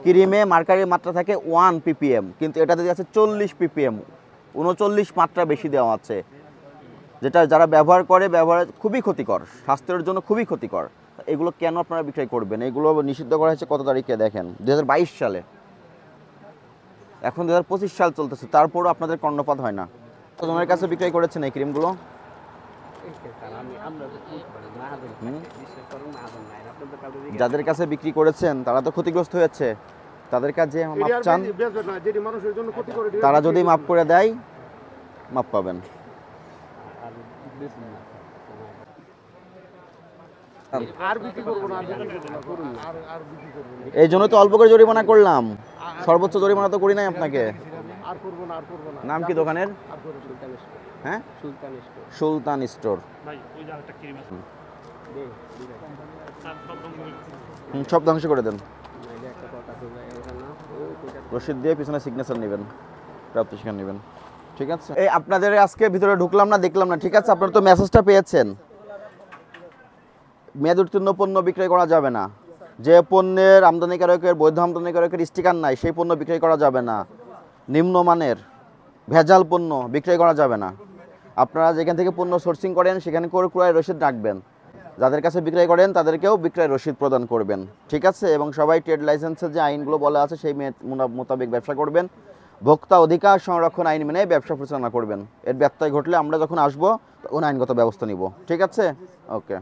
ক্রিমে মার্কারির মাত্রা থাকে 1 ppm, কিন্তু এটাতে আছে 40 ppm, 39 মাত্রা বেশি দেওয়া আছে, যেটা যারা ব্যবহার করে খুবই ক্ষতিকর, স্বাস্থ্যের জন্য খুবই ক্ষতিকর। এগুলো কেন আপনারা বিক্রয় করবেন? এগুলো নিষিদ্ধ করা হয়েছে কত তারিখে দেখেন, 2022 সালে। এখন 2025 সাল চলতেছে, তারপরও আপনাদের কর্ণপাত হয় না। কতজনের কাছে বিক্রয় করেছেন এই ক্রিমগুলো? যাদের কাছে বিক্রি করেছেন তারা তো ক্ষতিগ্রস্ত হয়েছে, তাদের কাছে মাপ চান, তারা যদি মাপ করে দেয় মাপ পাবেন। এই জন্য তো অল্প করে জরিমানা করলাম, সর্বোচ্চ জরিমানা তো করি নাই আপনাকে। নাম কি দোকানের? হ্যাঁ, সুলতান স্টোর। সব ধ্বংস করে দেন, রসিদ দিয়ে পিছনে সিগনেচার নেবেন, প্রাপ্তি স্বীকার নেবেন, ঠিক আছে? এই আপনাদের আজকে ভিতরে ঢুকলাম না, দেখলাম না, ঠিক আছে? আপনারা তো মেসেজটা পেয়েছেন, মেয়াদ উত্তীর্ণ পণ্য বিক্রয় করা যাবে না। যে পণ্যের আমদানিকারকের বৈধ আমদানিকারকের স্টিকার নাই সেই পণ্য বিক্রয় করা যাবে না। নিম্নমানের ভেজাল পণ্য বিক্রয় করা যাবে না। আপনারা যেখান থেকে পণ্য সোর্সিং করেন সেখানে করে ক্রয় রসিদ রাখবেন, যাদের কাছে বিক্রয় করেন তাদেরকেও বিক্রয় রসিদ প্রদান করবেন, ঠিক আছে? এবং সবাই ট্রেড লাইসেন্সের যে আইনগুলো বলা আছে সেই মোতাবেক ব্যবসা করবেন। ভোক্তা অধিকার সংরক্ষণ আইন মেনে ব্যবসা পরিচালনা করবেন। এর ব্যত্যয় ঘটলে আমরা যখন আসবো তখন আইনগত ব্যবস্থা নিব, ঠিক আছে? ওকে।